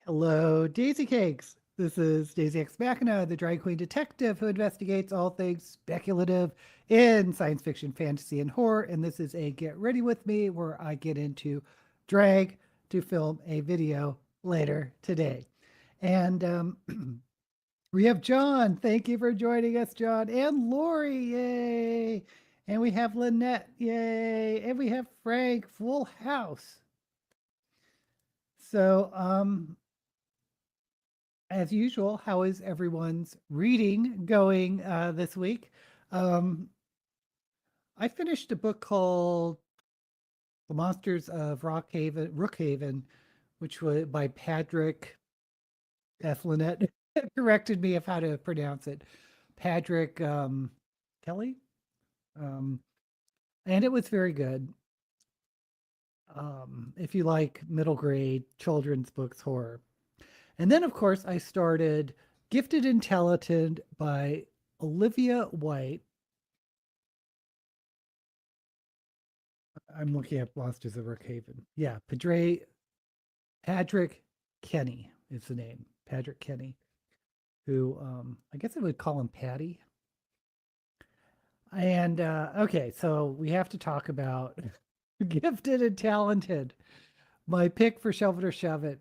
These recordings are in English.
Hello, Daisy Cakes. This is Daisy X Machina, the drag queen detective who investigates all things speculative in science fiction, fantasy, and horror. And this is a Get Ready With Me where I get into drag to film a video later today. And we have John. Thank you for joining us, John. And Lori. Yay. And we have Lynette. Yay. And we have Frank. Full house. So, as usual, how is everyone's reading going this week? Um, I finished a book called The Monsters of Rookhaven, which was by Patrick F. Lynette corrected me of how to pronounce it. Patrick Kelly. Um, and it was very good. If you like middle grade children's books, horror. And then, of course, I started Gifted and Talented by Olivia White. I'm looking at Monsters of Brookhaven. Yeah, Patrick Kenny is the name. Patrick Kenny, who I guess I would call him Patty. And okay, so we have to talk about Gifted and Talented. My pick for Shove It or Shove It.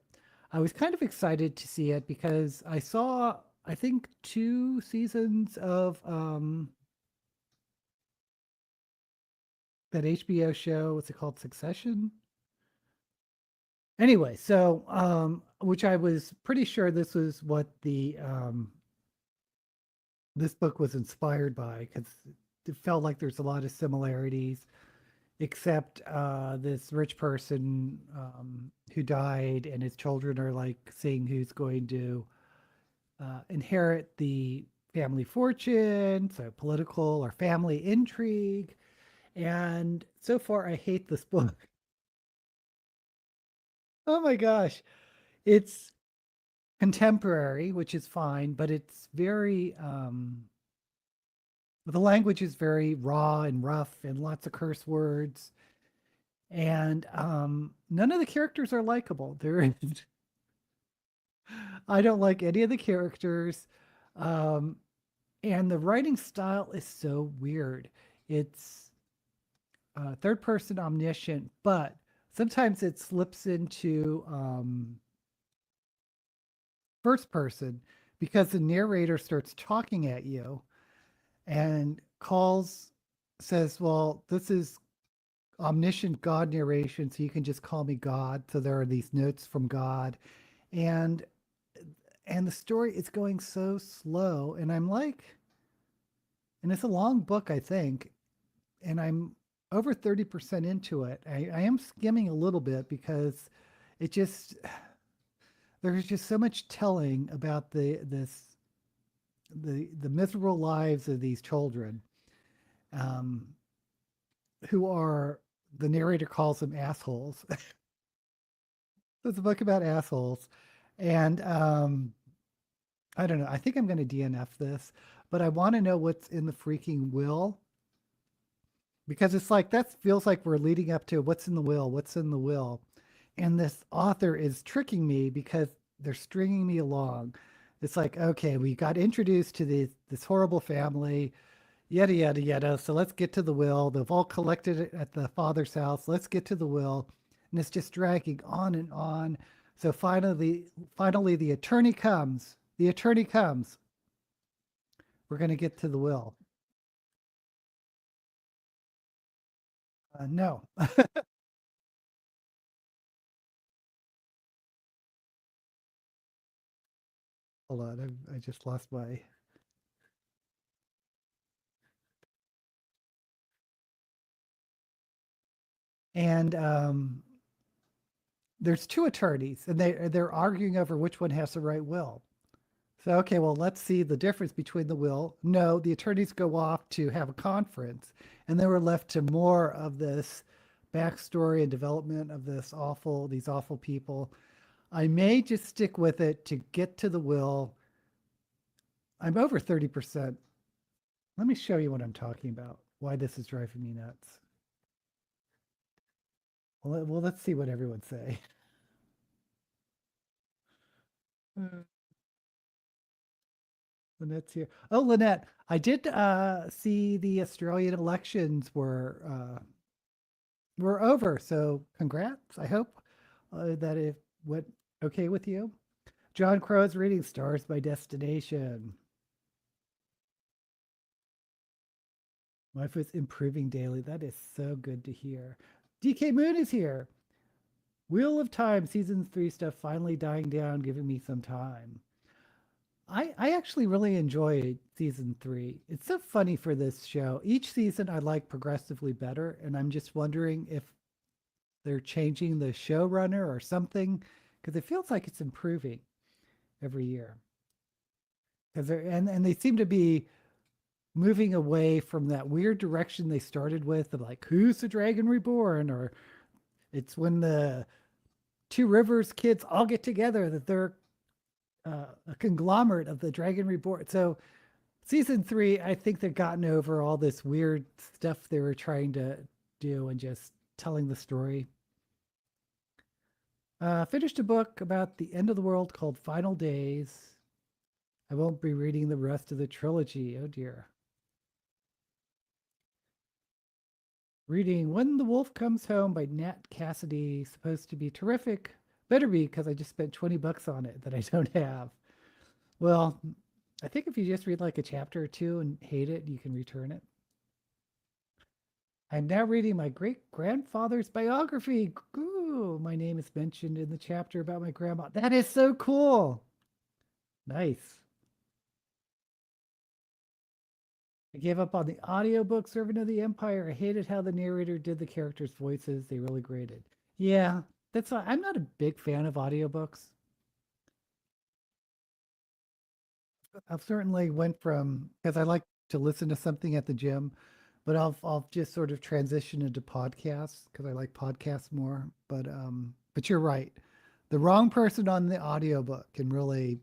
I was kind of excited to see it because I saw, I think, 2 seasons of that HBO show. What's it called? Succession. Anyway, so which I was pretty sure this was what the this book was inspired by because it felt like there's a lot of similarities, except this rich person who died and his children are like seeing who's going to inherit the family fortune, so political or family intrigue. And so far, I hate this book. Oh my gosh. It's contemporary, which is fine, but it's very, the language is very raw and rough and lots of curse words. And none of the characters are likable. I don't like any of the characters. Um, and the writing style is so weird. It's third person omniscient, but sometimes it slips into first person because the narrator starts talking at you and says, well, this is omniscient God narration, so you can just call me God. So there are these notes from God. And the story is going so slow. And I'm like, and it's a long book, I think, and I'm over 30% into it. I am skimming a little bit because it just there's just so much telling about the miserable lives of these children, um, who are the narrator calls them assholes. It's a book about assholes, and I don't know. I think I'm going to DNF this, but I want to know what's in the freaking will because it's like that feels like we're leading up to what's in the will, what's in the will, and this author is tricking me because they're stringing me along. It's like, okay, we got introduced to this horrible family, yada yada yada. So let's get to the will. They've all collected it at the father's house. Let's get to the will, and it's just dragging on and on. So finally, the attorney comes. The attorney comes. We're going to get to the will. No, hold on. I just lost my. And there's 2 attorneys, and they're arguing over which one has the right will. So okay, well, let's see the difference between the will. No, the attorneys go off to have a conference, and then we're left to more of this backstory and development of these awful people. I may just stick with it to get to the will. I'm over 30%. Let me show you what I'm talking about. Why this is driving me nuts. Well, let's see what everyone say. Uh, Lynette's here. Oh, Lynette, I did see the Australian elections were over. So congrats. I hope that it went okay with you. John Crow's reading Stars by Destination. Life is improving daily. That is so good to hear. DK Moon is here. Wheel of Time season 3 stuff finally dying down, giving me some time. I actually really enjoyed season 3. It's so funny for this show. Each season I like progressively better, and I'm just wondering if they're changing the showrunner or something, because it feels like it's improving every year. Because and they seem to be moving away from that weird direction they started with of like, who's the dragon reborn, or it's when the Two Rivers kids all get together that they're a conglomerate of the dragon reborn. So season 3, I think they've gotten over all this weird stuff they were trying to do and just telling the story. Finished a book about the end of the world called Final Days. I won't be reading the rest of the trilogy. Oh dear. Reading When the Wolf Comes Home by Nat Cassidy. Supposed to be terrific. Better be, because I just spent 20 bucks on it that I don't have. Well, I think if you just read like a chapter or two and hate it, you can return it. I'm now reading my great grandfather's biography. Ooh, my name is mentioned in the chapter about my grandma. That is so cool. Nice. I gave up on the audiobook Servant of the Empire. I hated how the narrator did the characters' voices. They really grated. Yeah, that's why I'm not a big fan of audiobooks. I've certainly went from, because I like to listen to something at the gym, but I'll just sort of transition into podcasts because I like podcasts more. But you're right. The wrong person on the audiobook can really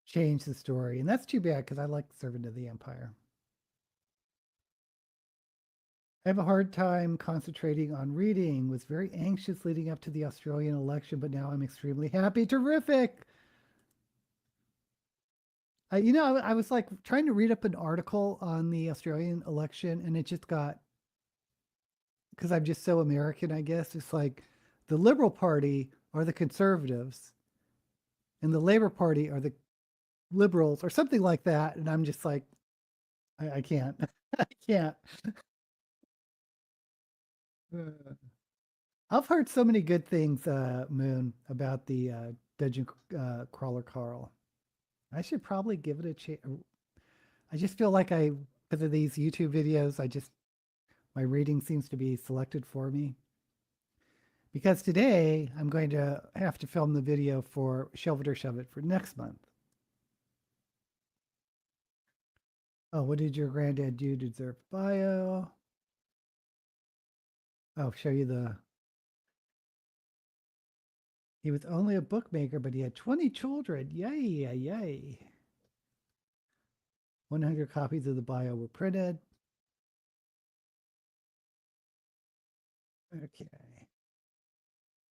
change the story. And that's too bad because I like Servant of the Empire. I have a hard time concentrating on reading. Was very anxious leading up to the Australian election, but now I'm extremely happy. Terrific. I was like trying to read up an article on the Australian election, and it just got, because I'm just so American, I guess. It's like the Liberal Party are the conservatives, and the Labor Party are the liberals, or something like that. And I'm just like, I can't, I can't. I've heard so many good things, Moon, about the Dungeon Crawler Carl. I should probably give it a chance. I just feel like because of these YouTube videos, my reading seems to be selected for me. Because today I'm going to have to film the video for Shelve It or Shove It for next month. Oh, what did your granddad do to deserve bio? I'll show you he was only a bookmaker, but he had 20 children. Yay, yay, yay. 100 copies of the bio were printed. Okay.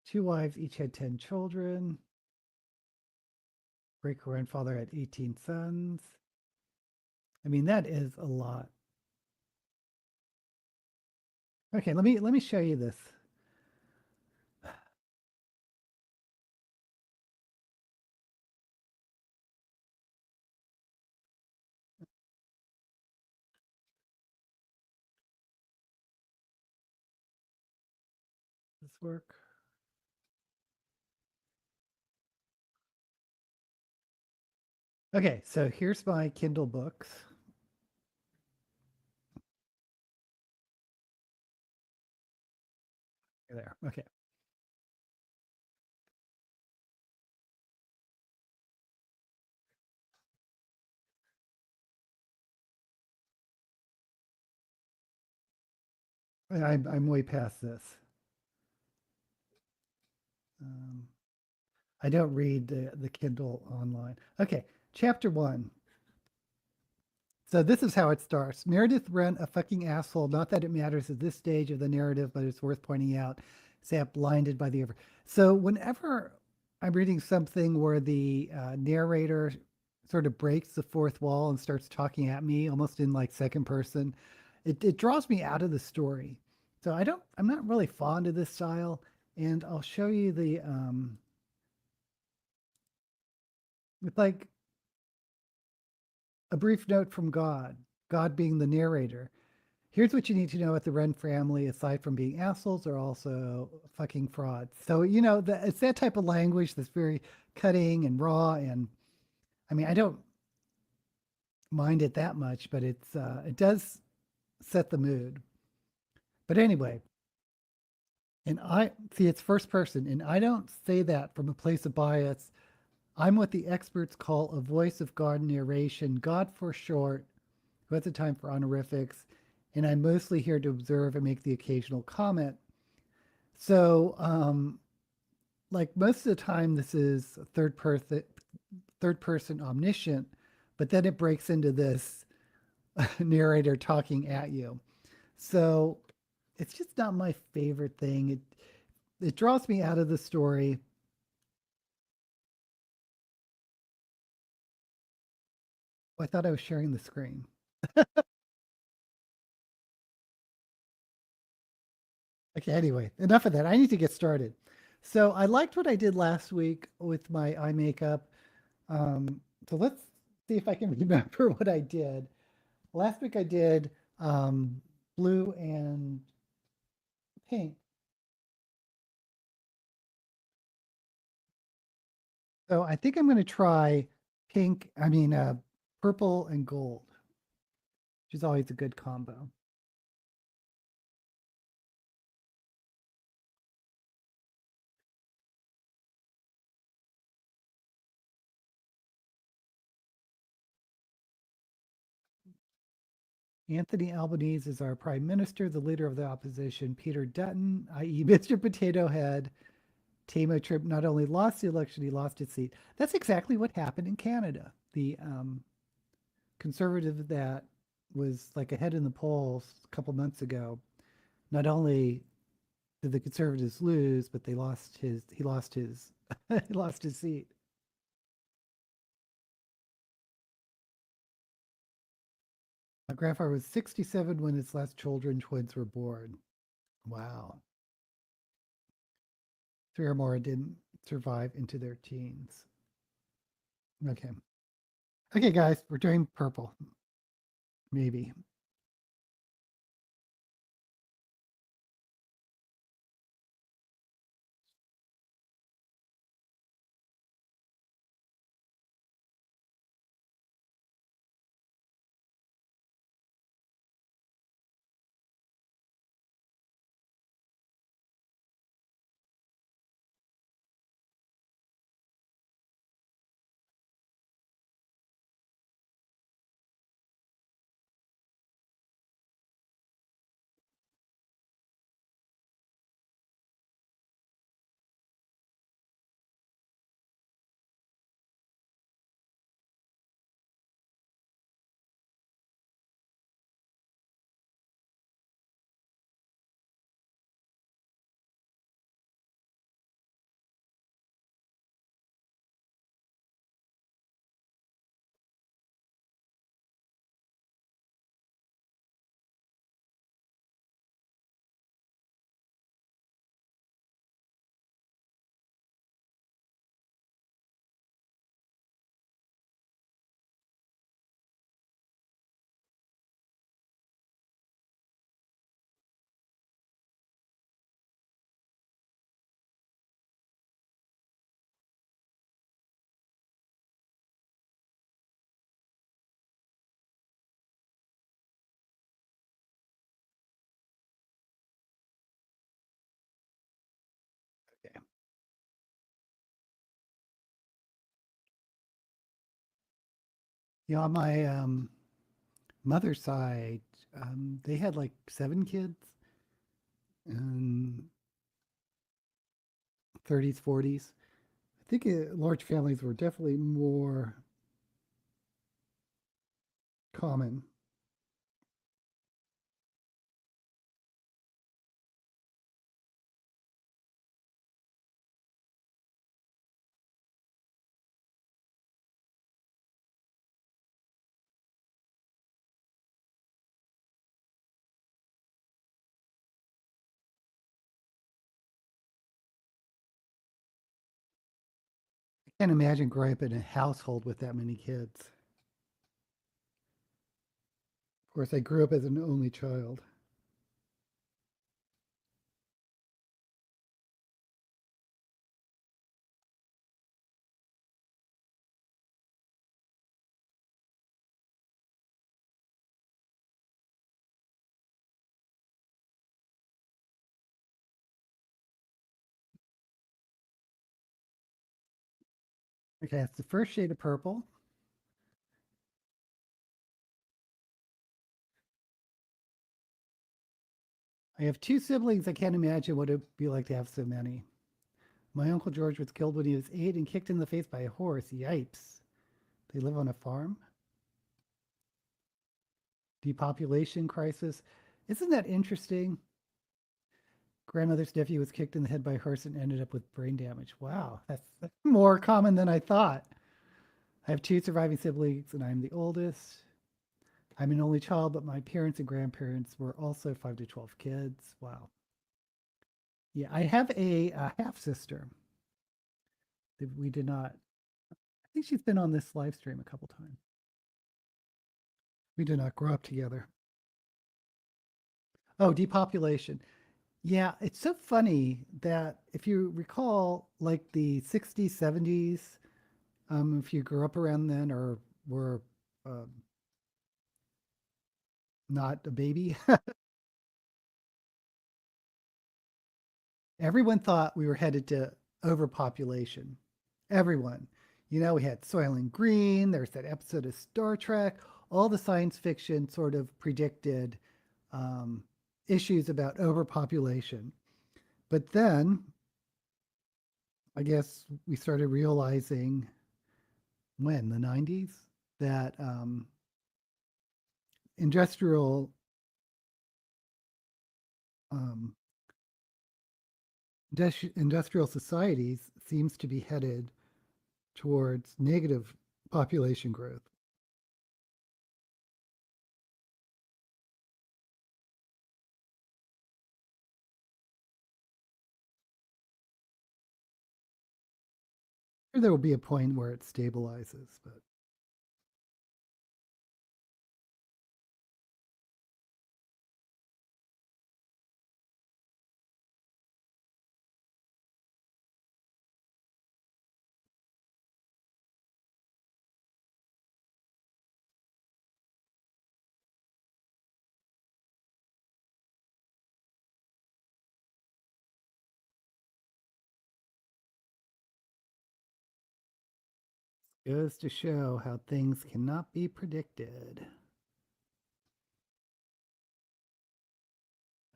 2 wives, each had 10 children. Great grandfather had 18 sons. I mean, that is a lot. Okay, let me show you this. This work? Okay, so here's my Kindle books. There. Okay. I'm way past this. I don't read the Kindle online. Okay, chapter 1. So this is how it starts. Meredith Wren, a fucking asshole. Not that it matters at this stage of the narrative, but it's worth pointing out. Sap blinded by the over. So whenever I'm reading something where the narrator sort of breaks the fourth wall and starts talking at me almost in like second person. It draws me out of the story. So I'm not really fond of this style. And I'll show you the with like a brief note from God, God being the narrator. Here's what you need to know about the Wren family, aside from being assholes, are also fucking frauds. So, it's that type of language that's very cutting and raw. And I mean, I don't mind it that much, but it does set the mood. But anyway, and I see it's first person, and I don't say that from a place of bias. I'm what the experts call a voice of God narration, God for short, who has the time for honorifics, and I'm mostly here to observe and make the occasional comment. So, like most of the time, this is third person omniscient, but then it breaks into this narrator talking at you. So it's just not my favorite thing. It draws me out of the story. I thought I was sharing the screen. Okay, anyway, enough of that. I need to get started. So I liked what I did last week with my eye makeup. So let's see if I can remember what I did. Last week I did blue and pink. So I think I'm going to try purple and gold, which is always a good combo. Anthony Albanese is our prime minister, the leader of the opposition. Peter Dutton, i.e., Mr. Potato Head, Tamo Tripp not only lost the election, he lost his seat. That's exactly what happened in Canada. The conservative that was like ahead in the polls a couple months ago, not only did the conservatives lose, but he lost his he lost his seat. My grandfather was 67 when his last children twins were born. Wow. Three or more didn't survive into their teens. Okay. Okay, guys, we're doing purple. Maybe. Okay. On my mother's side, they had like 7 kids in 30s, 40s. I think large families were definitely more common. Can't imagine growing up in a household with that many kids. Of course, I grew up as an only child. Okay, that's the first shade of purple. I have two siblings. I can't imagine what it'd be like to have so many. My Uncle George was killed when he was 8 and kicked in the face by a horse. Yipes. They live on a farm. Depopulation crisis. Isn't that interesting? Grandmother's nephew was kicked in the head by a horse and ended up with brain damage. Wow, that's more common than I thought. I have two surviving siblings, and I'm the oldest. I'm an only child, but my parents and grandparents were also 5 to 12 kids. Wow. Yeah, I have a half sister that we did not. I think she's been on this live stream a couple times. We did not grow up together. Oh, depopulation. Yeah, it's so funny that if you recall, like the 60s, 70s, if you grew up around then or were um, not a baby, everyone thought we were headed to overpopulation. Everyone. You know, we had Soylent Green, there's that episode of Star Trek, all the science fiction sort of predicted um, issues about overpopulation. But then I guess we started realizing when the 90s that industrial um, industrial societies seems to be headed towards negative population growth. There will be a point where it stabilizes, but goes to show how things cannot be predicted.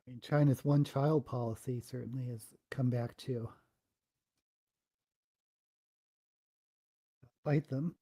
I mean, China's one child policy certainly has come back to bite them.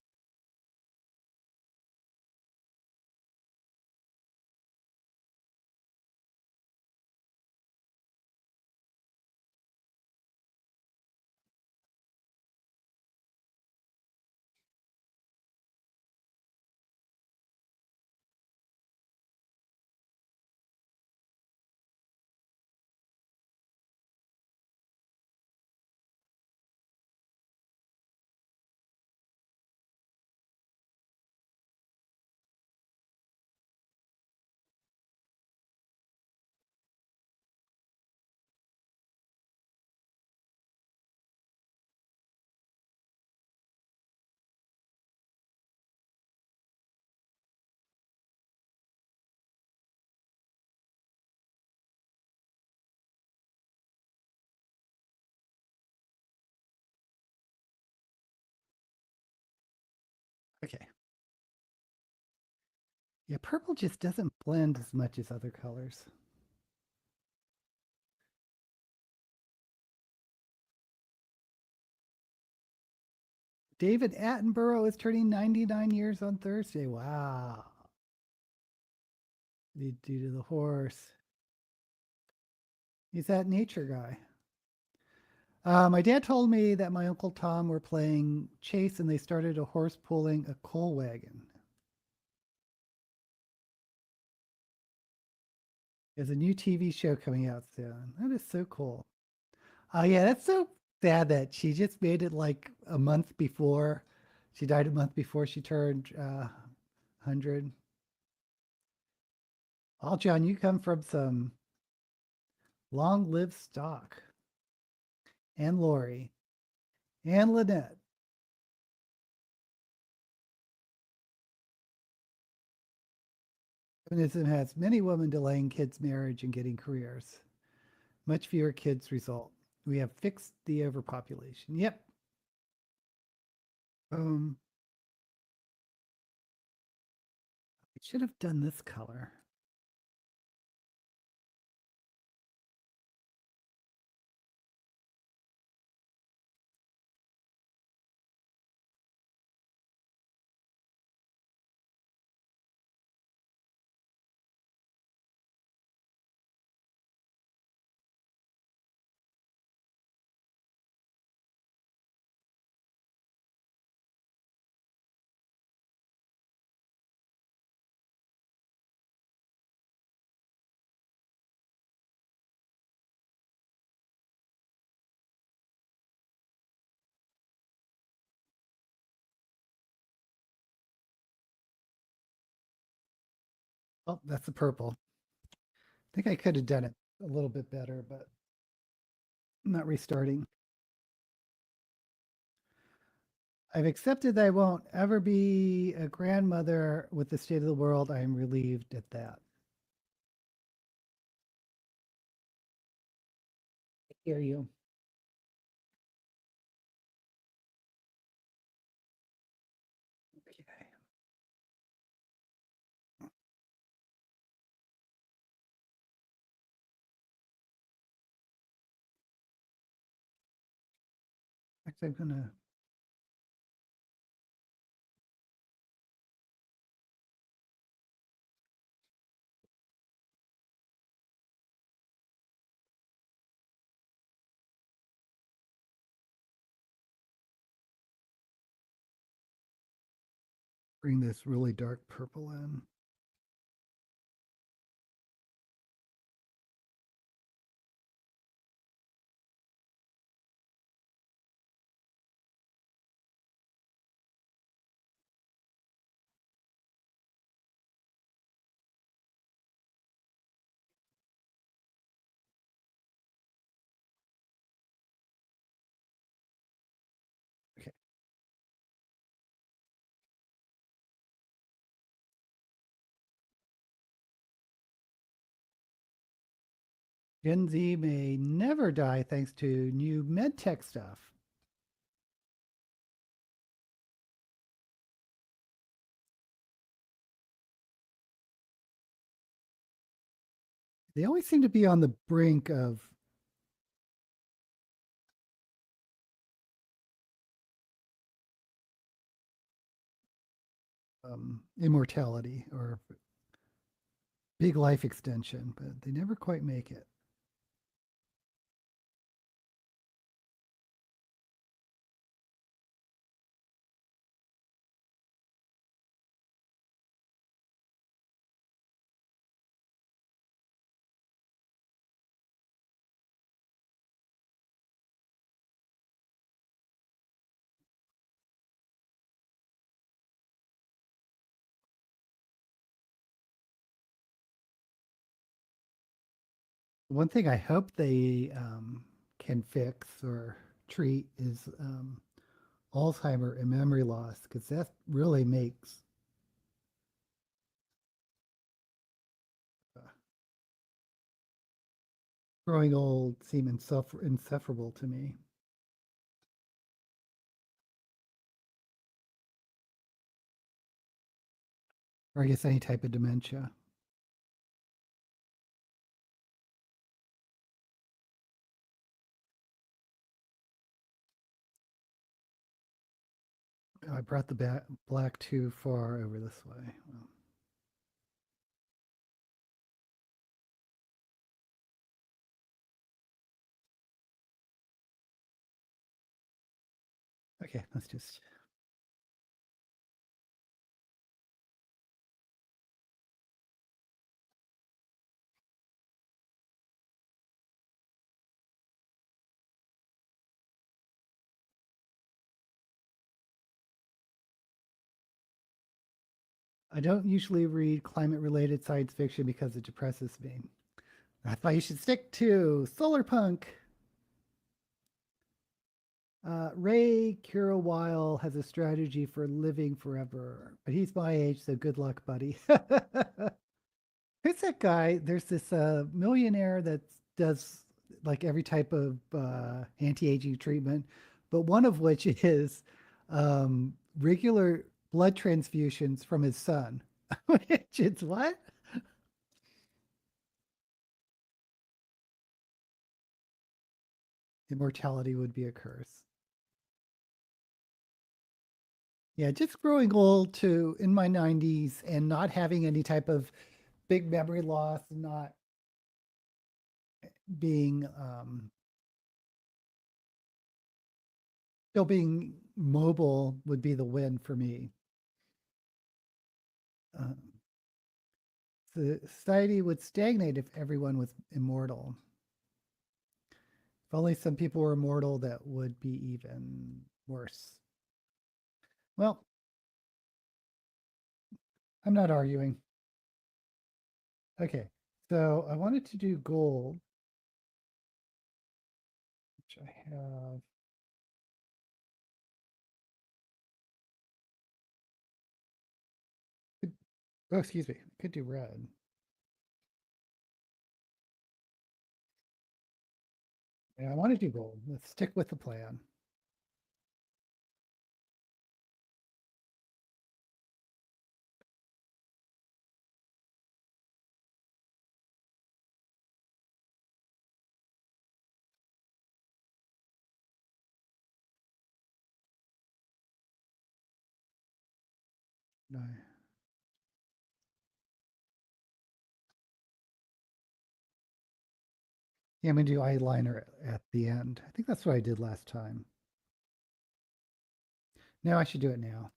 Okay. Yeah, purple just doesn't blend as much as other colors. David Attenborough is turning 99 years on Thursday. Wow. Due to the horse. He's that nature guy. My dad told me that my Uncle Tom were playing chase and they started a horse pulling a coal wagon. There's a new TV show coming out soon. That is so cool. Yeah, that's so sad that she just made it like a month before. She died a month before she turned 100. All John, you come from some long lived stock. And Lori and Lynette. Feminism has many women delaying kids' marriage and getting careers. Much fewer kids result. We have fixed the overpopulation. Yep. Um, I should have done this color. Oh, that's the purple. I think I could have done it a little bit better, but I'm not restarting. I've accepted that I won't ever be a grandmother with the state of the world. I am relieved at that. I hear you. Okay. Actually, I'm gonna bring this really dark purple in. Okay. Gen Z may never die thanks to new med tech stuff. They always seem to be on the brink of immortality or big life extension, but they never quite make it. One thing I hope they can fix or treat is Alzheimer and memory loss, because that really makes uh, growing old seem insufferable to me. Or I guess any type of dementia. Oh, I brought the black too far over this way. Well, okay, let's just I don't usually read climate-related science fiction because it depresses me. That's why you should stick to solar punk. Ray Kurzweil has a strategy for living forever, but he's my age, so good luck, buddy. Who's that guy? There's this millionaire that does like every type of anti-aging treatment, but one of which is regular blood transfusions from his son. Which is what? Immortality would be a curse. Yeah, just growing old to in my 90s and not having any type of big memory loss, not being still being mobile would be the win for me. Um, Society would stagnate if everyone was immortal. If only some people were immortal, that would be even worse. Well, I'm not arguing. Okay, so I wanted to do gold, which I have. Oh, excuse me. I could do red. Yeah, I want to do gold. Let's stick with the plan. No. Yeah, I'm gonna do eyeliner at the end. I think that's what I did last time. No, I should do it now.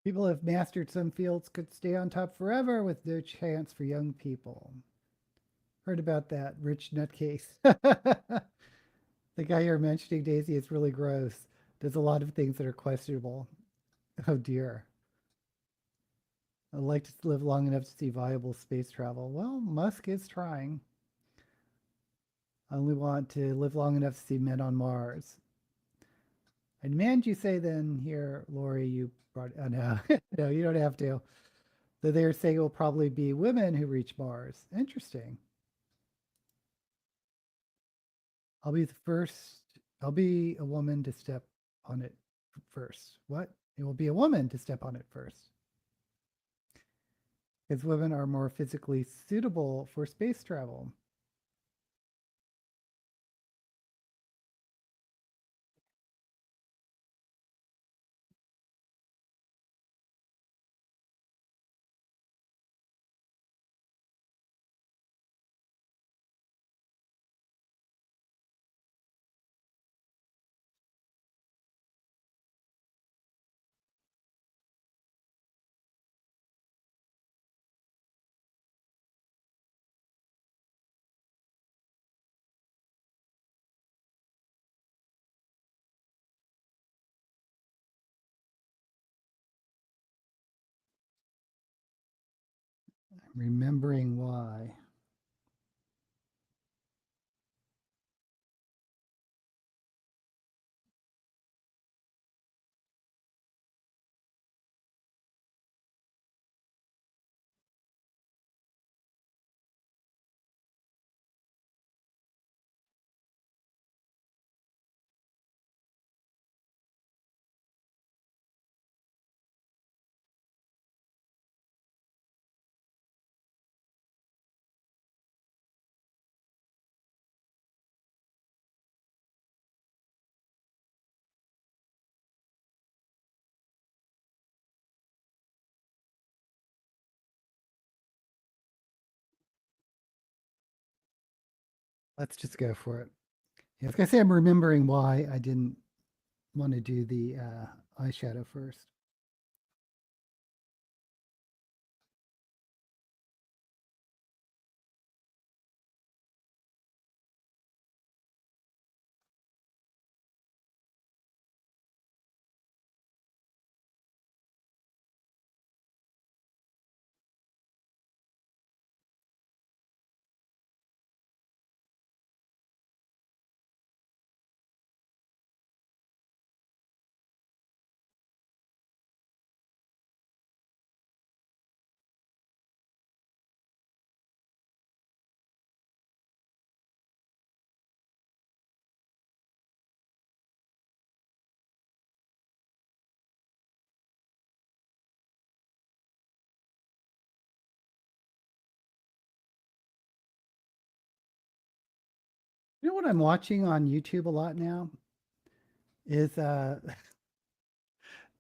People who have mastered some fields could stay on top forever with no chance for young people. Heard about that rich nutcase. The guy you're mentioning, Daisy, is really gross. Does a lot of things that are questionable. Oh dear. I'd like to live long enough to see viable space travel. Well, Musk is trying. I only want to live long enough to see men on Mars. I demand you say then here, Lori, you brought, oh no, no, you don't have to. Though they're saying it will probably be women who reach Mars. Interesting. I'll be the first, I'll be a woman to step on it first. What? It will be a woman to step on it first. Because women are more physically suitable for space travel. Remembering why. Let's just go for it. Yeah, I was gonna say I'm remembering why I didn't want to do the eyeshadow first. what I'm watching on YouTube a lot now is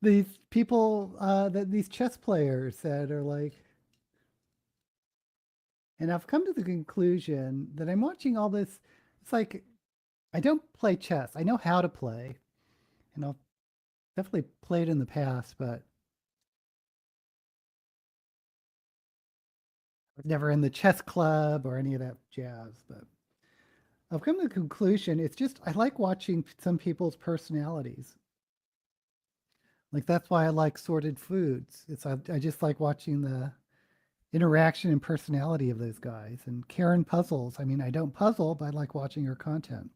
these people that these chess players that are like, and I've come to the conclusion that I'm watching all this. It's like I don't play chess. I know how to play, and I've definitely played in the past, but I was never in the chess club or any of that jazz. But I've come to the conclusion it's just I like watching some people's personalities. Like that's why I like Sorted Foods. I just like watching the interaction and personality of those guys. And Karen puzzles. I mean, I don't puzzle, but I like watching her content.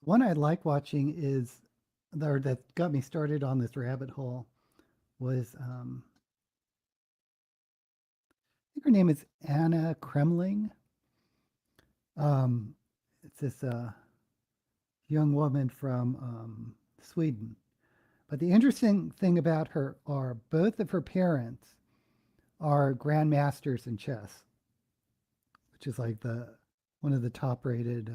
One I like watching is, or that got me started on this rabbit hole was, I think her name is Anna Kremling. Um, it's this young woman from Sweden. But the interesting thing about her are both of her parents are grandmasters in chess, which is like the one of the top rated,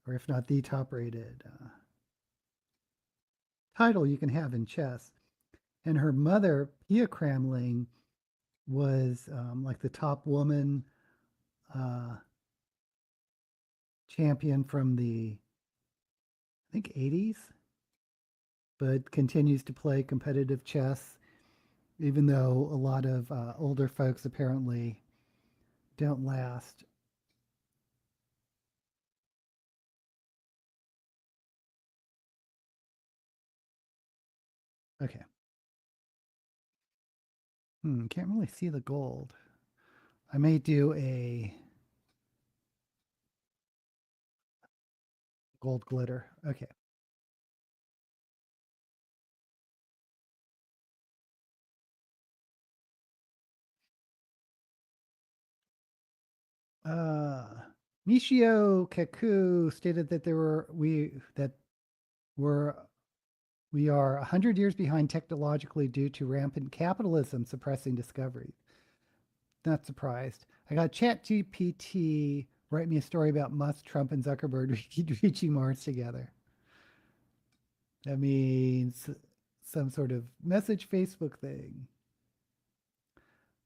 or if not the top rated title you can have in chess. And her mother, Pia Kramling, was like the top woman uh, champion from the, I think, 80s, but continues to play competitive chess, even though a lot of older folks apparently don't last. Okay. Can't really see the gold. I may do a gold glitter. Okay. Uh, Michio Kaku stated that were we are 100 years behind technologically due to rampant capitalism suppressing discovery. Not surprised. I got ChatGPT write me a story about Musk, Trump, and Zuckerberg reaching Mars together. That means some sort of message Facebook thing.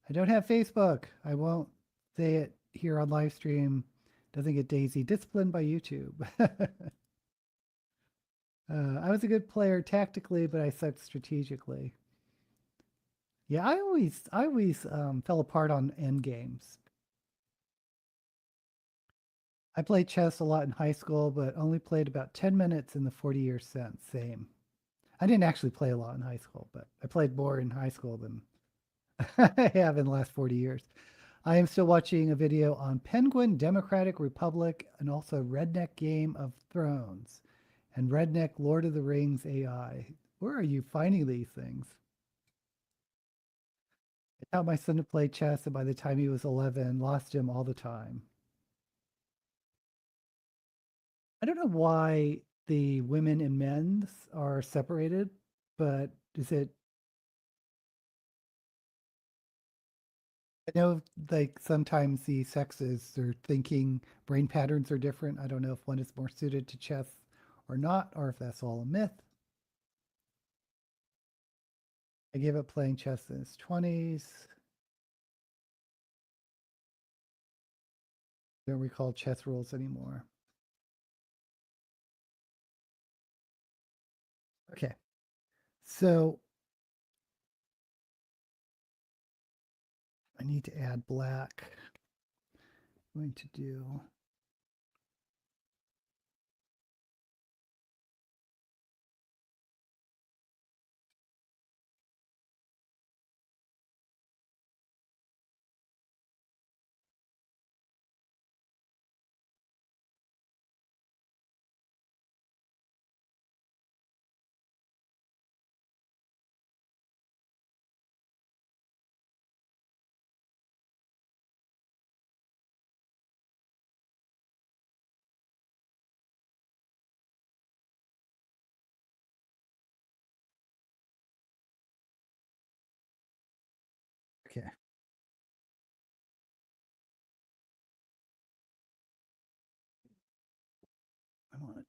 I don't have Facebook. I won't say it here on live stream. Doesn't get Daisy disciplined by YouTube. I was a good player tactically, but I sucked strategically. Yeah, I always fell apart on end games. I played chess a lot in high school, but only played about 10 minutes in the 40 years since. Same. I didn't actually play a lot in high school, but I played more in high school than I have in the last 40 years. I am still watching a video on Penguin Democratic Republic and also Redneck Game of Thrones and Redneck Lord of the Rings AI. Where are you finding these things? I taught my son to play chess, and by the time he was 11, lost him all the time. I don't know why the women and men's are separated, but is it, I know like sometimes the sexes, their thinking brain patterns are different. I don't know if one is more suited to chess or not, or if that's all a myth. I gave up playing chess in his 20s. Don't recall chess rules anymore. Okay, so I need to add black. I'm going to do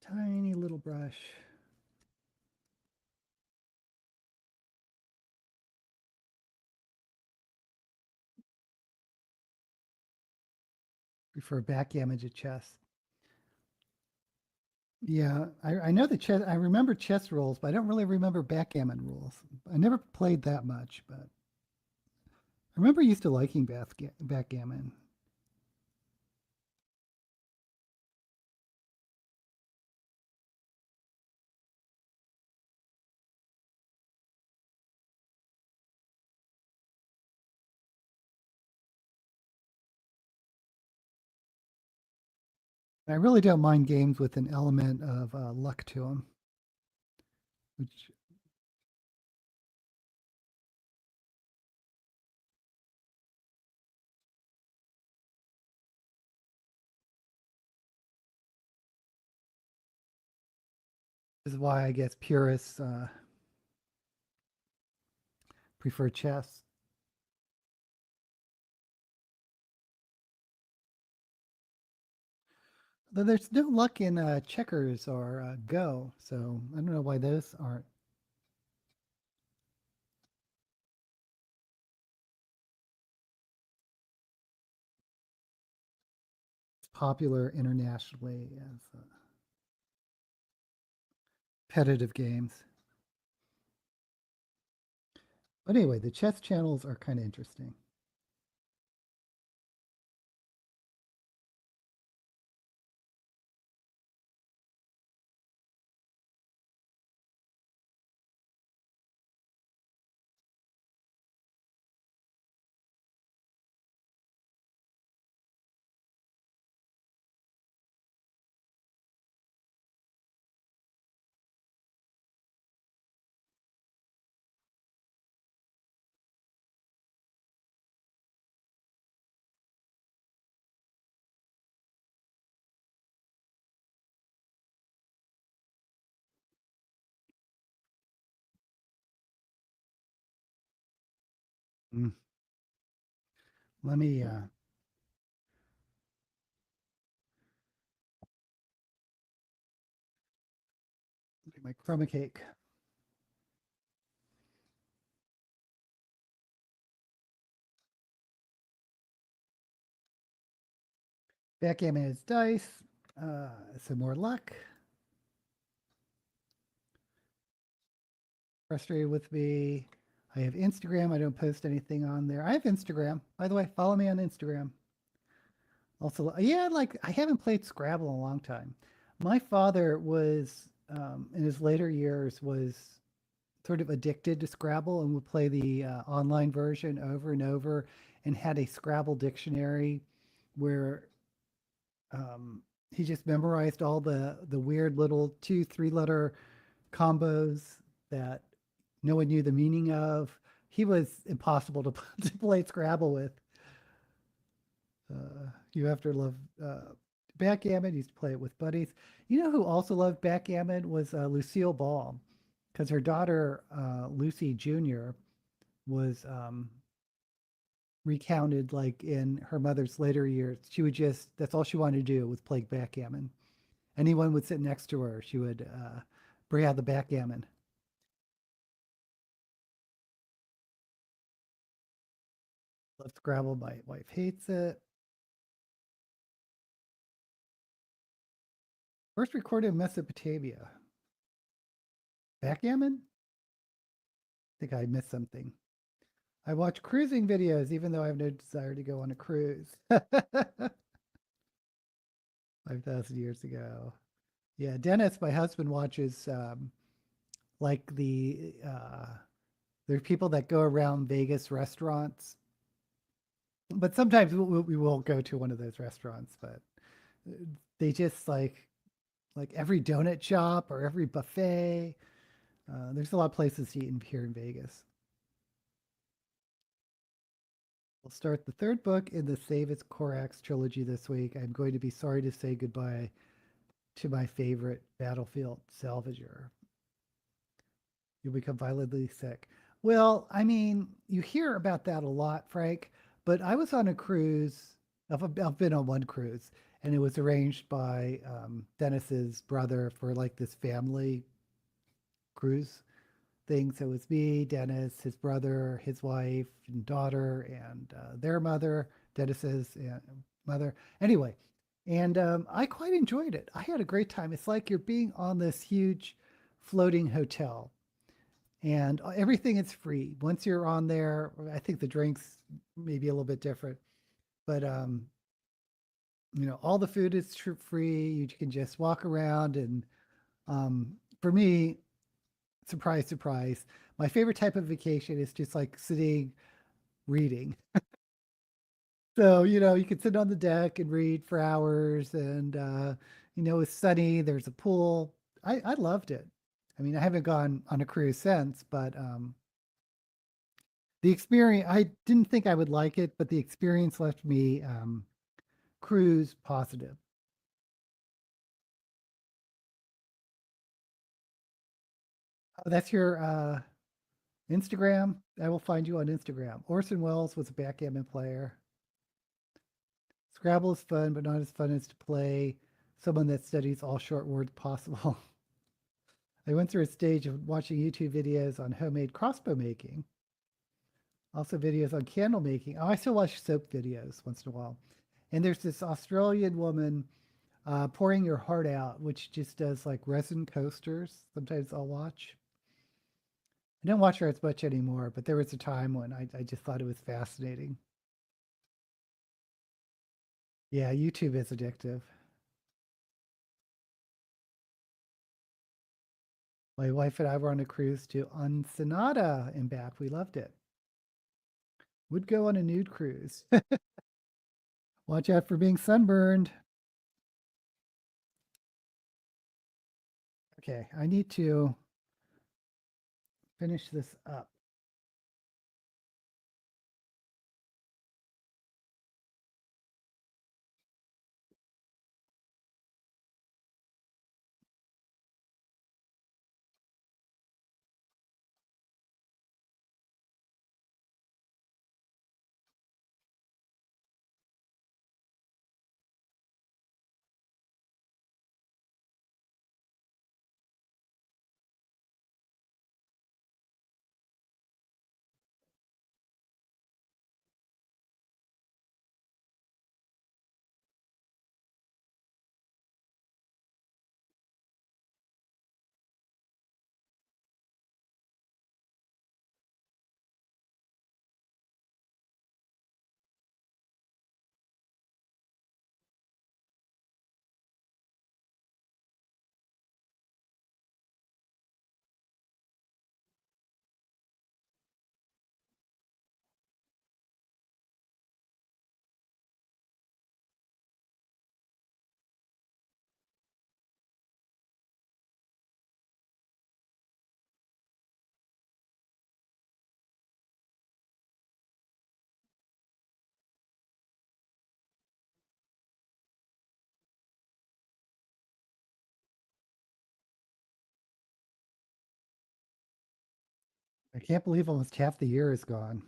Tiny little brush. Prefer backgammon to chess. Yeah, I know the chess. I remember chess rules, but I don't really remember backgammon rules. I never played that much, but I remember used to liking backgammon. I really don't mind games with an element of luck to them, which is why I guess purists prefer chess. Though there's no luck in checkers or Go, so I don't know why those aren't popular internationally as competitive games. But anyway, the chess channels are kind of interesting. Mm. Let me make my chroma cake. Backgammon is dice. Some more luck. Frustrated with me. I have Instagram. I don't post anything on there. I have Instagram. By the way, follow me on Instagram. Also, yeah, like I haven't played Scrabble in a long time. My father was, in his later years, was sort of addicted to Scrabble and would play the online version over and over and had a Scrabble dictionary where he just memorized all the weird little 2 3 letter combos that no one knew the meaning of. He was impossible to, to play Scrabble with. You have to love backgammon. Used to play it with buddies. You know who also loved backgammon was Lucille Ball, because her daughter Lucy Jr. was recounted like in her mother's later years. She would just that's all she wanted to do was play backgammon. Anyone would sit next to her, she would bring out the backgammon. Love Scrabble. My wife hates it. First recorded in Mesopotamia. Backgammon? I think I missed something. I watch cruising videos, even though I have no desire to go on a cruise. 5,000 years ago. Yeah, Dennis, my husband, watches like there's people that go around Vegas restaurants, but sometimes we will go to one of those restaurants, but they just like every donut shop or every buffet. There's a lot of places to eat here in Vegas. We'll start the third book in the Save Its Corax trilogy this week. I'm going to be sorry to say goodbye to my favorite battlefield salvager. You'll become violently sick. Well, I mean, you hear about that a lot, Frank, but I was on a cruise. I've been on one cruise, and it was arranged by Dennis's brother for like this family cruise thing. So it was me, Dennis, his brother, his wife and daughter, and their mother, Dennis's mother. Anyway, and I quite enjoyed it. I had a great time. It's like you're being on this huge floating hotel, and everything is free. Once you're on there, I think the drinks may be a little bit different, but all the food is free. You can just walk around, and for me, surprise, surprise, my favorite type of vacation is just like sitting reading. So, you can sit on the deck and read for hours, and it's sunny, there's a pool. I loved it. I mean, I haven't gone on a cruise since, but the experience, I didn't think I would like it, but the experience left me cruise positive. Oh, that's your Instagram. I will find you on Instagram. Orson Welles was a backgammon player. Scrabble is fun, but not as fun as to play someone that studies all short words possible. I went through a stage of watching YouTube videos on homemade crossbow making, also videos on candle making. Oh, I still watch soap videos once in a while. And there's this Australian woman pouring your heart out, which just does like resin coasters. Sometimes I'll watch. I don't watch her as much anymore, but there was a time when I just thought it was fascinating. Yeah, YouTube is addictive. My wife and I were on a cruise to Ensenada and back. We loved it. Would go on a nude cruise. Watch out for being sunburned. Okay, I need to finish this up. I can't believe almost half the year is gone.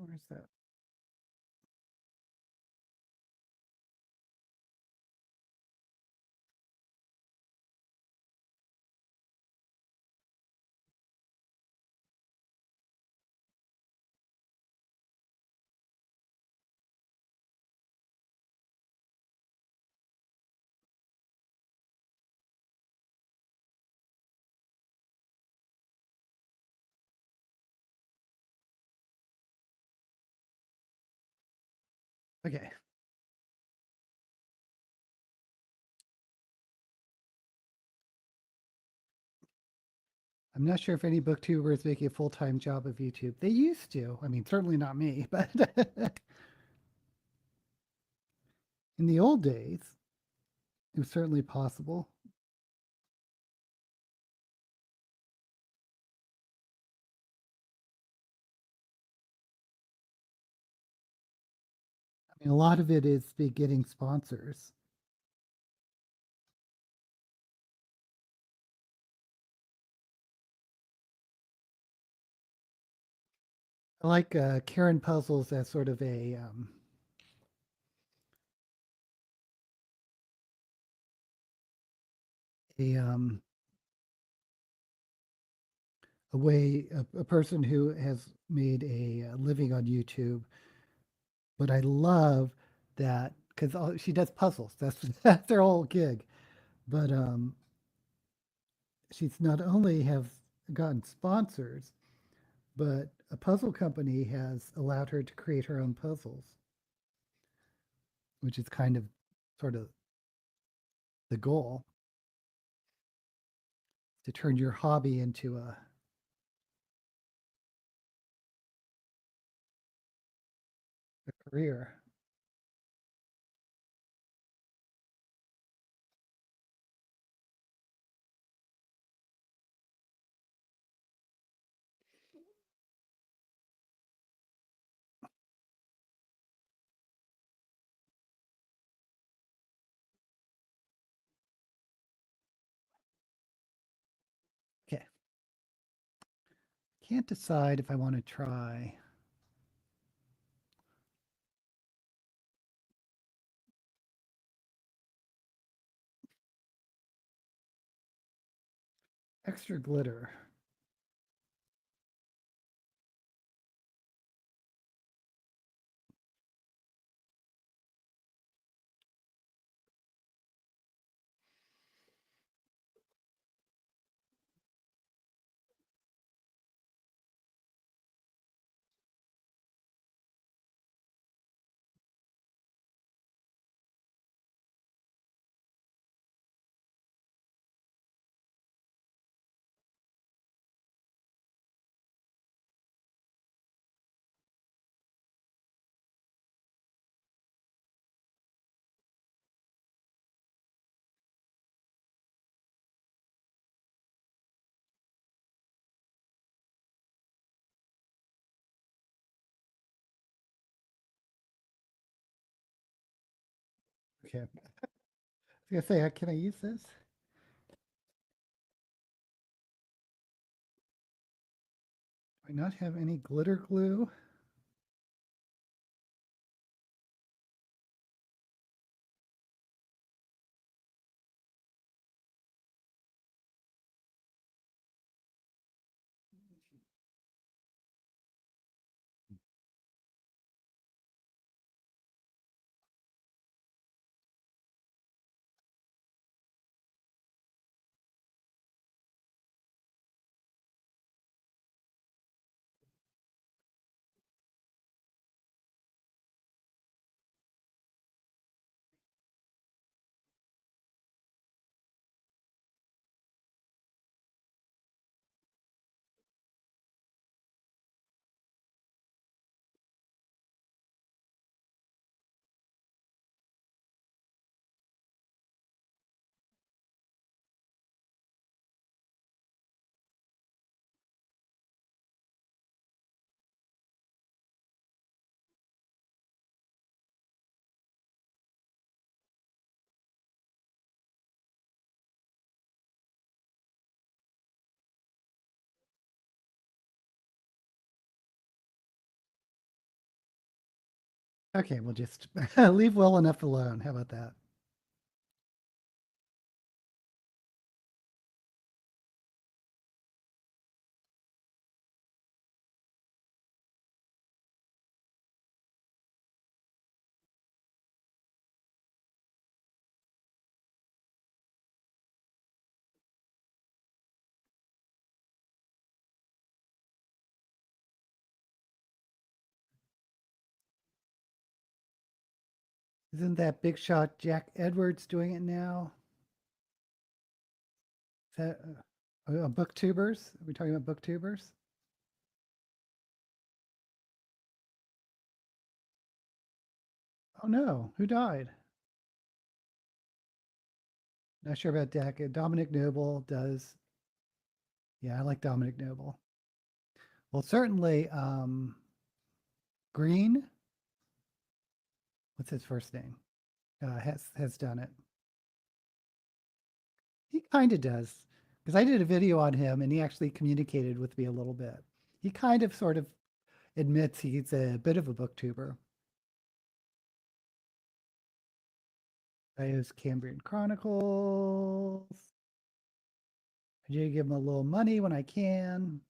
Where's that? Okay. I'm not sure if any booktubers make a full-time job of YouTube. They used to. I mean, certainly not me, but in the old days, it was certainly possible. I mean, a lot of it is getting sponsors. I like Karen Puzzles as sort of a um, a way a person who has made a living on YouTube. But I love that because she does puzzles. That's their whole gig. But she's not only have gotten sponsors, but a puzzle company has allowed her to create her own puzzles, which is kind of sort of the goal to turn your hobby into a career. Okay. Can't decide if I want to try extra glitter. Okay. I was gonna say, can I use this? Do I not have any glitter glue? Okay, we'll just leave well enough alone. How about that? Isn't that big shot Jack Edwards doing it now? Is that booktubers? Are we talking about booktubers? Oh no, who died? Not sure about Jack. Dominic Noble does. Yeah, I like Dominic Noble. Well, certainly Green. What's his first name? Has done it. He kind of does because I did a video on him and he actually communicated with me a little bit. He kind of sort of admits he's a bit of a booktuber. I use Cambrian Chronicles. I do give him a little money when I can.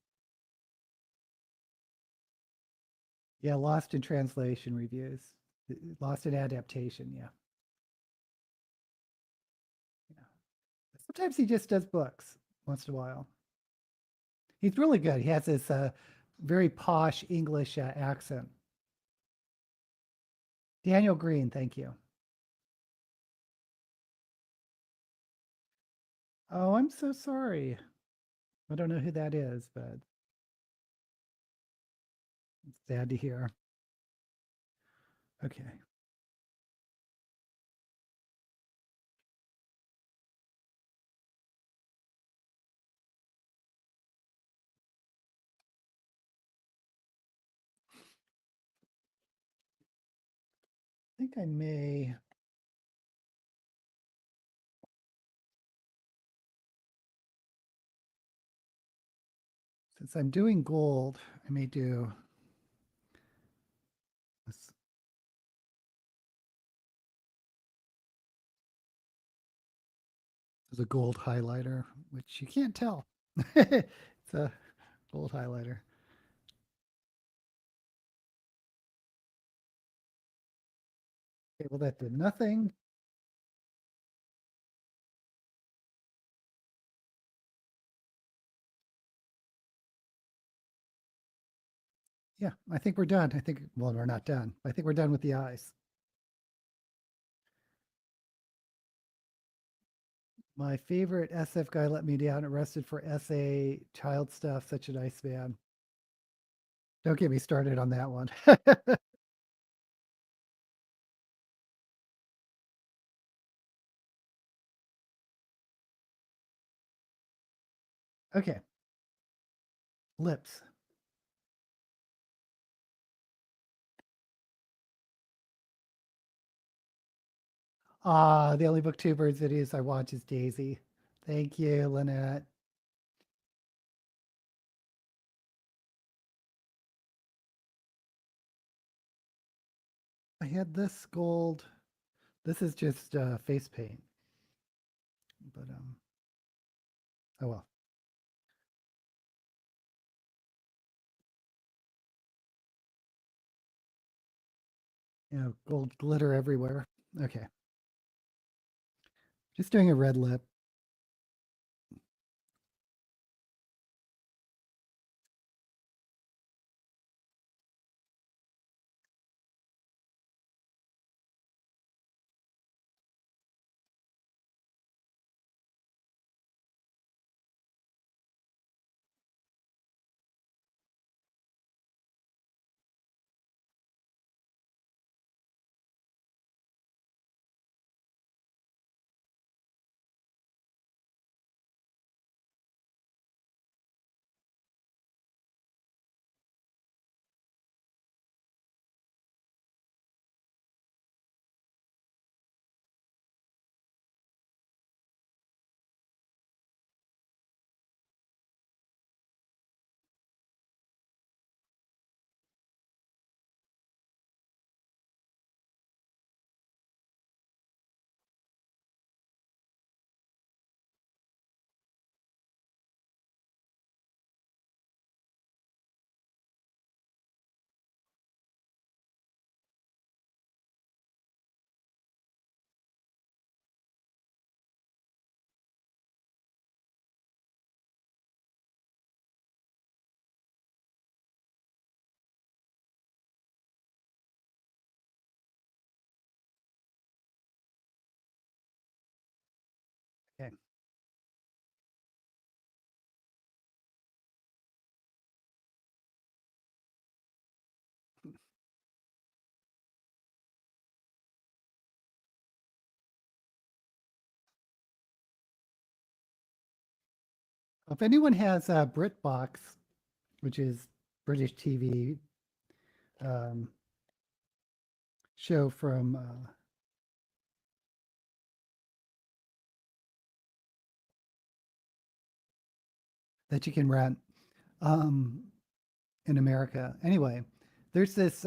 Yeah, Lost in Translation reviews. Lost in Adaptation, yeah. Yeah. Sometimes he just does books once in a while. He's really good. He has this very posh English accent. Daniel Green, thank you. Oh, I'm so sorry. I don't know who that is, but it's sad to hear. Okay. I think I may, since I'm doing gold, I may do this. Is a gold highlighter, which you can't tell. It's a gold highlighter. Okay, well, that did nothing. Yeah, I think we're done. I think, well, we're not done. I think we're done with the eyes. My favorite SF guy let me down, arrested for SA child stuff, such a nice man. Don't get me started on that one. Okay, lips. The only booktubers videos I watch is Daisy. Thank you, Lynette. I had this gold. This is just face paint, but oh well. You know, gold glitter everywhere. Okay, just doing a red lip. Okay. If anyone has a BritBox, which is British TV um, show from that you can rent um, in America. Anyway, there's this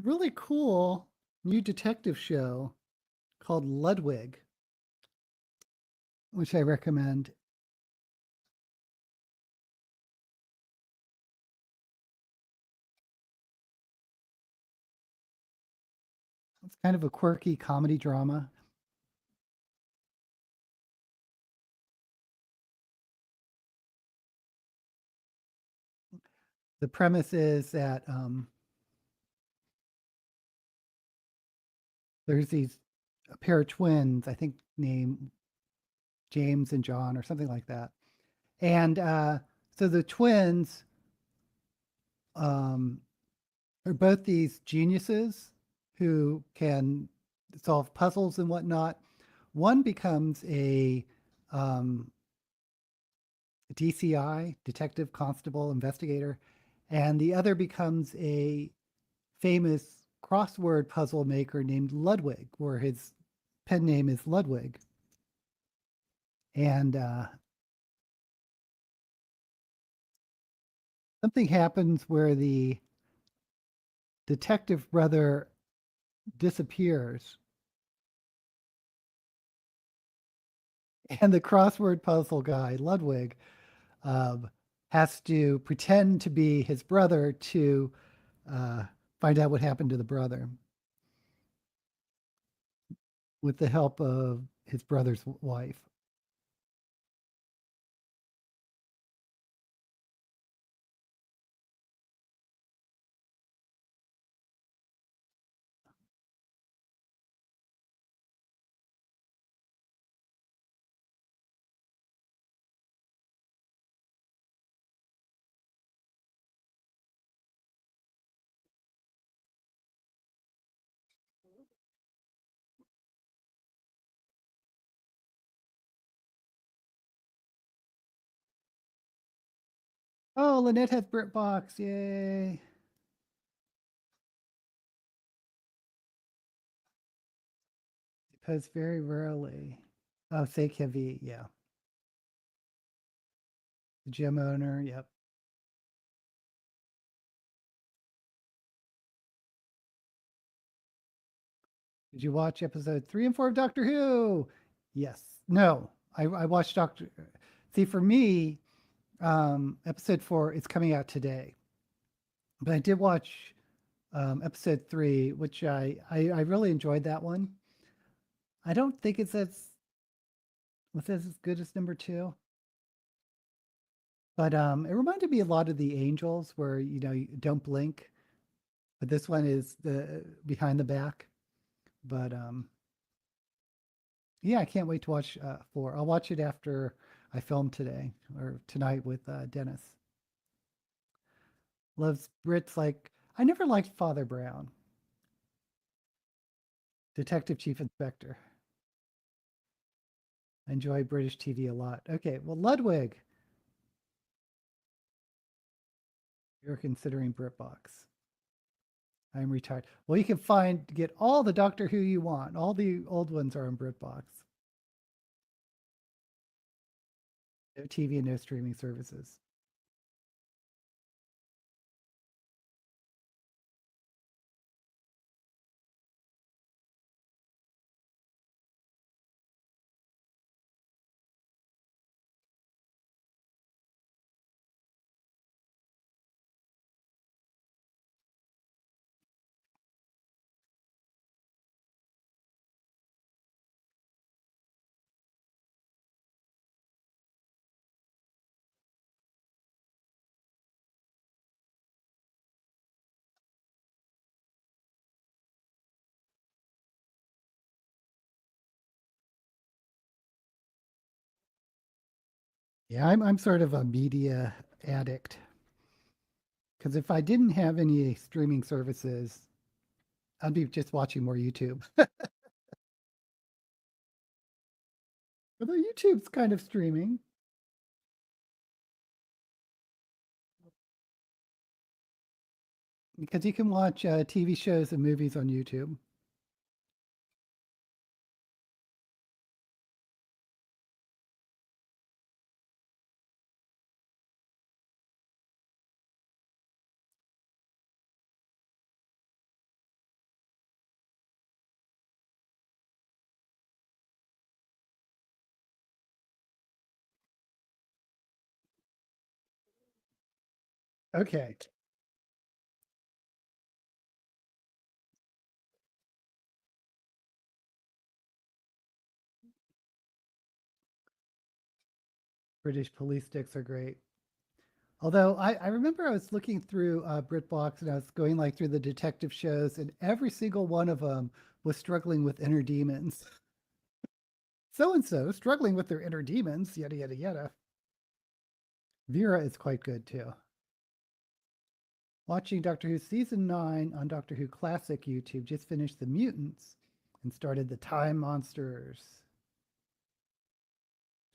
really cool new detective show called Ludwig, which I recommend. It's kind of a quirky comedy drama. The premise is that there's these a pair of twins, I think named James and John or something like that. And so the twins um, are both these geniuses who can solve puzzles and whatnot. One becomes a DCI, detective, constable, investigator, and the other becomes a famous crossword puzzle maker named Ludwig, where his pen name is Ludwig. And something happens where the detective brother disappears, and the crossword puzzle guy, Ludwig, um, has to pretend to be his brother to uh, find out what happened to the brother with the help of his brother's wife. Oh, Lynette has BritBox. Yay. Posts very rarely. Oh, say Kivi. Yeah. The gym owner. Yep. Did you watch episode 3 and 4 of Doctor Who? Yes. No. I watched Doctor. See, for me, episode 4 is coming out today, but I did watch episode 3, which I really enjoyed that one. I don't think it's as good as number 2, but it reminded me a lot of the Angels, where you don't blink, but this one is the behind the back. But yeah, I can't wait to watch 4. I'll watch it after I film today or tonight with Dennis. Loves Brits like I never liked Father Brown, Detective Chief Inspector. I enjoy British TV a lot. Okay, well, Ludwig, you're considering BritBox. I'm retired. Well, you can get all the Doctor Who you want. All the old ones are on BritBox. No TV and no streaming services. Yeah, I'm sort of a media addict because if I didn't have any streaming services, I'd be just watching more YouTube. Although YouTube's kind of streaming because you can watch TV shows and movies on YouTube. Okay. British police sticks are great. Although I remember I was looking through BritBox and I was going like through the detective shows, and every single one of them was struggling with inner demons. So and so struggling with their inner demons, yada, yada, yada. Vera is quite good too. Watching Doctor Who Season 9 on Doctor Who Classic YouTube, just finished The Mutants and started The Time Monsters.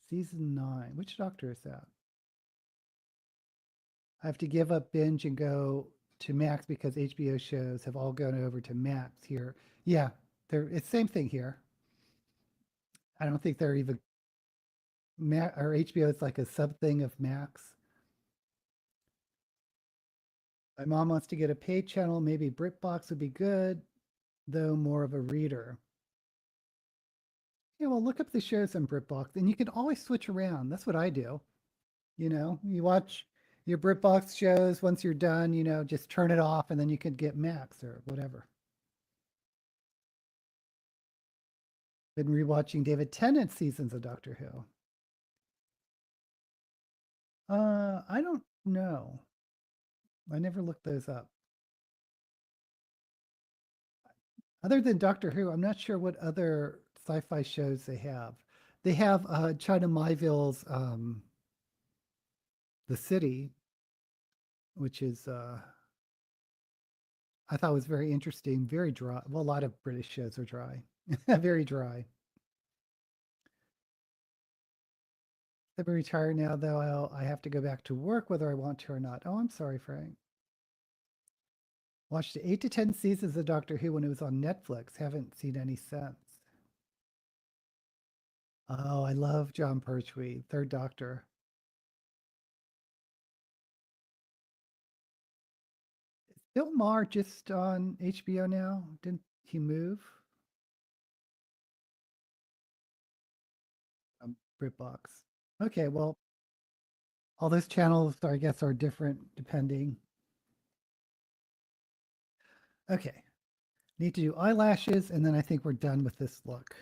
Season 9. Which Doctor is that? I have to give up binge and go to Max because HBO shows have all gone over to Max here. Yeah, it's same thing here. I don't think they're even or HBO is like a sub thing of Max. My mom wants to get a paid channel. Maybe BritBox would be good, though more of a reader. Yeah, well, look up the shows on BritBox, and you can always switch around. That's what I do. You watch your BritBox shows. Once you're done, just turn it off, and then you can get Max or whatever. Been rewatching David Tennant seasons of Doctor Who. I don't know. I never looked those up. Other than Doctor Who, I'm not sure what other sci-fi shows they have. They have China Miéville's The City, which is I thought was very interesting, very dry. Well, a lot of British shows are dry, very dry. I'm retired now, though. I have to go back to work whether I want to or not. Oh, I'm sorry, Frank. Watched 8 to 10 seasons of Doctor Who when it was on Netflix. Haven't seen any since. Oh, I love John Pertwee, Third Doctor. Is Bill Maher just on HBO now? Didn't he move? BritBox. Okay, well, all those channels, I guess, are different depending. Okay, need to do eyelashes, and then I think we're done with this look.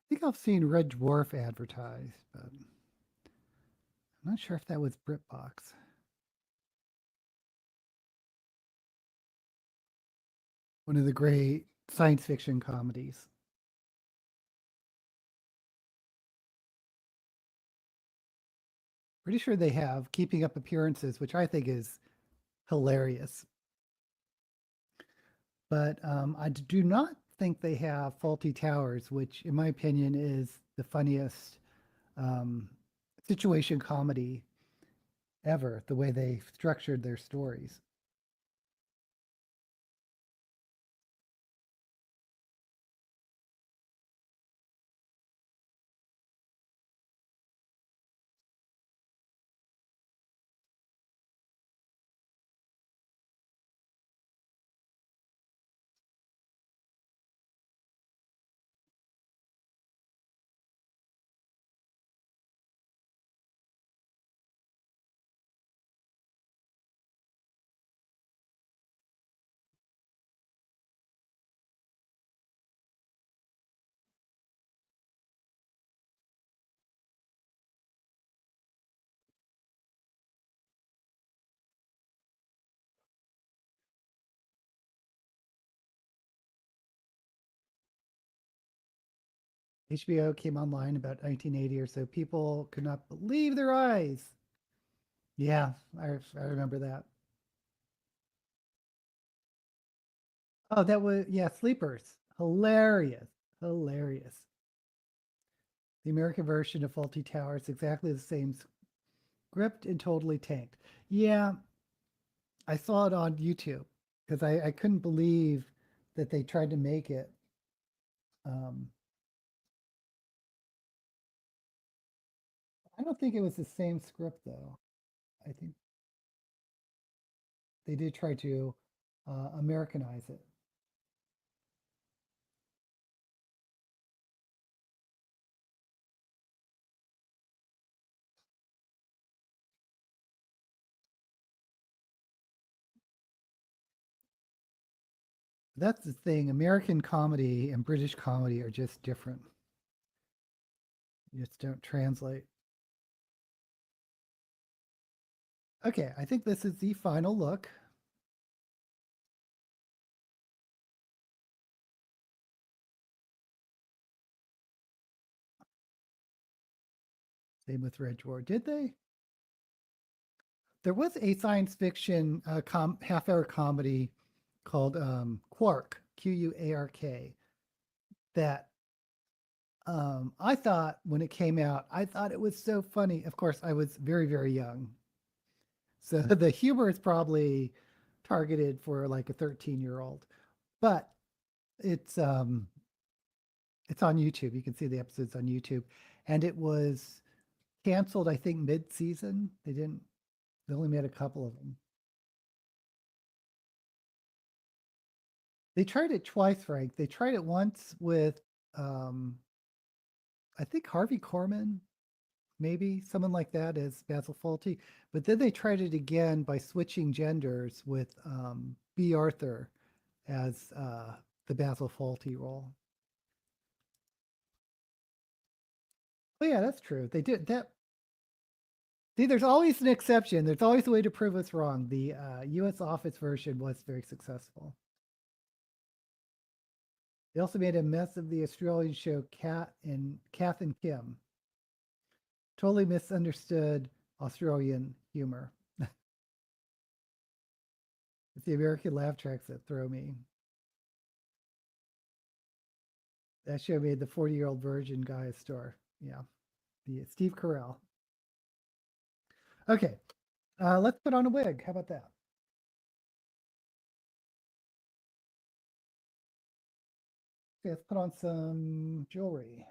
I think I've seen Red Dwarf advertised, but I'm not sure if that was BritBox. One of the great science fiction comedies. Pretty sure they have Keeping Up Appearances, which I think is hilarious. But I do not think they have Faulty Towers, which, in my opinion, is the funniest um, situation comedy ever, the way they structured their stories. HBO came online about 1980 or so. People could not believe their eyes. Yeah, I remember that. Oh, that was, yeah, Sleepers. Hilarious. Hilarious. The American version of Faulty Towers, exactly the same script and totally tanked. Yeah, I saw it on YouTube because I couldn't believe that they tried to make it. Um, I don't think it was the same script though. I think they did try to Americanize it. That's the thing. American comedy and British comedy are just different. You just don't translate. Okay, I think this is the final look. Same with Red Dwarf. Did they? There was a science fiction half-hour comedy called Quark, Quark, that I thought when it came out, I thought it was so funny. Of course, I was very, very young. So the humor is probably targeted for like a 13-year-old, but it's um it's on YouTube. You can see the episodes on YouTube. And it was canceled, I think, mid-season. They only made a couple of them. They tried it twice, Frank. They tried it once with um I think Harvey Korman, maybe someone like that as Basil Fawlty. But then they tried it again by switching genders with B. Arthur as the Basil Fawlty role. Oh yeah, that's true. They did that. See, there's always an exception. There's always a way to prove us wrong. The U.S. Office version was very successful. They also made a mess of the Australian show Kath and Kim. Totally misunderstood Australian humor. It's the American laugh tracks that throw me. That show made the 40-year-old virgin guy a star. Yeah, the Steve Carell. Okay, let's put on a wig. How about that? Okay, let's put on some jewelry.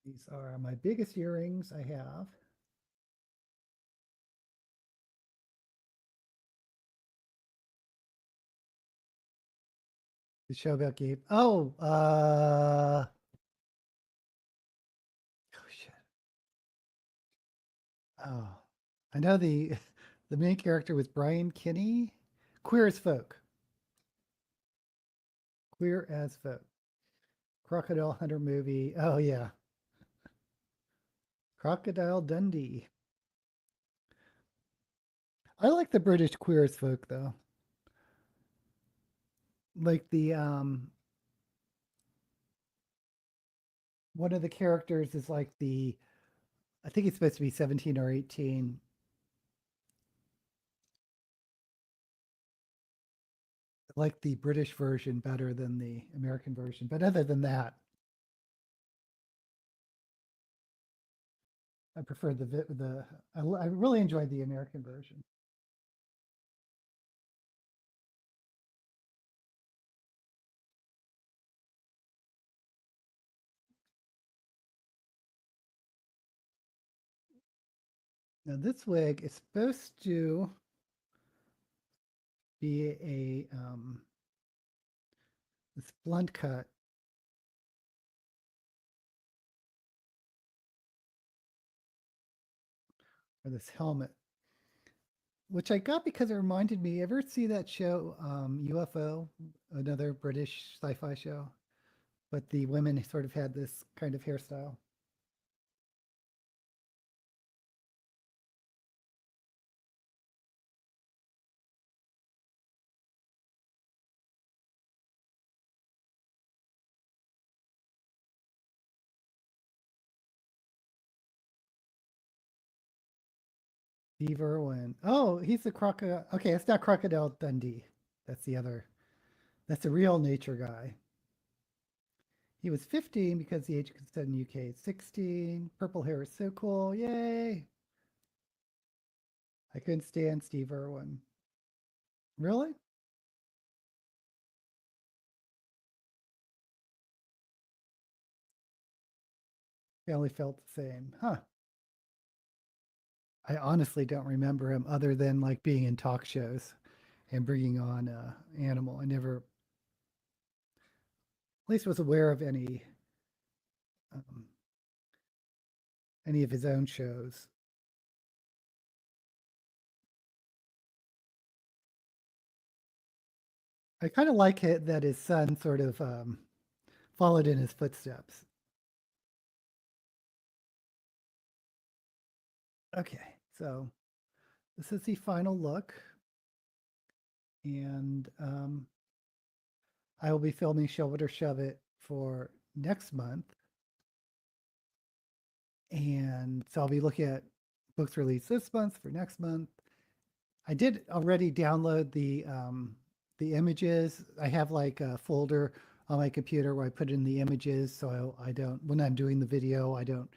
These are my biggest earrings I have. The show about Gabe. Oh shit. Oh, I know the the main character was Brian Kinney. Queer as Folk. Queer as Folk. Crocodile Hunter movie. Oh yeah. Crocodile Dundee. I like the British Queer as Folk though. Like the one of the characters is like the I think he's supposed to be 17 or 18. I like the British version better than the American version. But other than that, I prefer I really enjoyed the American version. Now this wig is supposed to be a this blunt cut or this helmet, which I got because it reminded me. Ever see that show, UFO, another British sci-fi show? But the women sort of had this kind of hairstyle. Steve Irwin. Oh, he's the crocodile. Okay, it's not Crocodile Dundee. That's the other. That's a real nature guy. He was 15 because the age consent in the UK is 16. Purple hair is so cool. Yay. I couldn't stand Steve Irwin. Really? I only felt the same. Huh. I honestly don't remember him other than like being in talk shows and bringing on animal. I never, at least was aware of um, any of his own shows. I kind of like it that his son sort of followed in his footsteps. Okay, so this is the final look, and I will be filming Show It or Shove It for next month. And so I'll be looking at books released this month for next month. I did already download the images. I have like a folder on my computer where I put in the images, so I don't, when I'm doing the video, I don't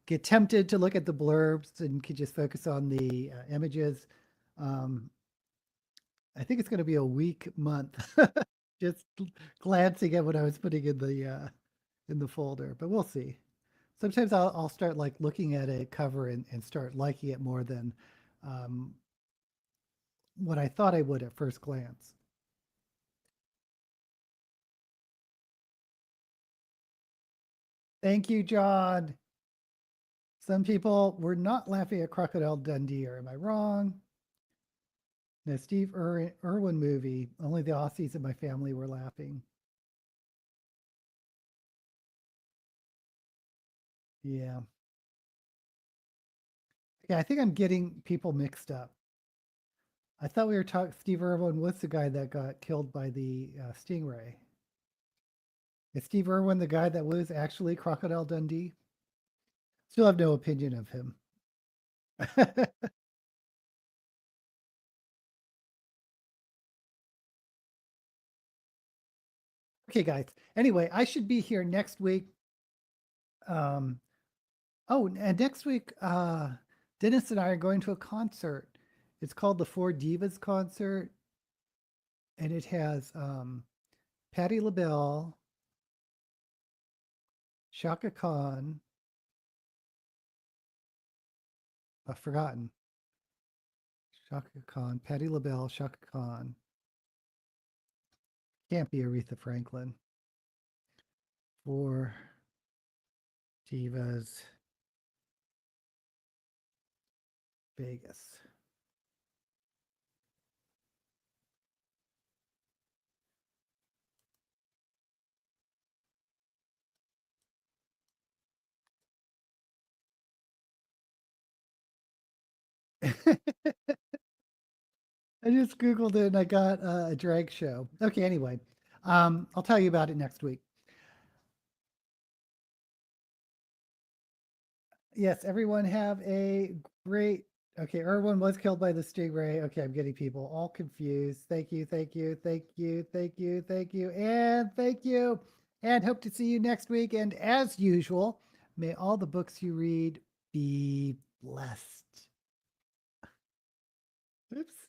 get tempted to look at the blurbs and could just focus on the images. Um, I think it's going to be a weak month, just glancing at what I was putting in the folder, but we'll see. Sometimes I'll start like looking at a cover and start liking it more than um, what I thought I would at first glance. Thank you, John. Some people were not laughing at Crocodile Dundee, or am I wrong? The Steve Irwin movie, only the Aussies in my family were laughing. Yeah. Yeah, I think I'm getting people mixed up. I thought we were talking, Steve Irwin was the guy that got killed by the stingray. Is Steve Irwin the guy that was actually Crocodile Dundee? Still have no opinion of him. Okay, guys. Anyway, I should be here next week. Um, oh, and next week, Dennis and I are going to a concert. It's called the Four Divas concert, and it has Patti LaBelle, Shaka Khan. I've forgotten. Shaka Khan, Patti LaBelle, Shaka Khan. Can't be Aretha Franklin. Four Divas Vegas. I just Googled it and I got a drag show. Okay, anyway, I'll tell you about it next week. Yes, everyone have a great. Okay, Irwin was killed by the stingray. Okay, I'm getting people all confused. Thank you, thank you, thank you, thank you, thank you, and thank you. And hope to see you next week. And as usual, may all the books you read be blessed. Oops.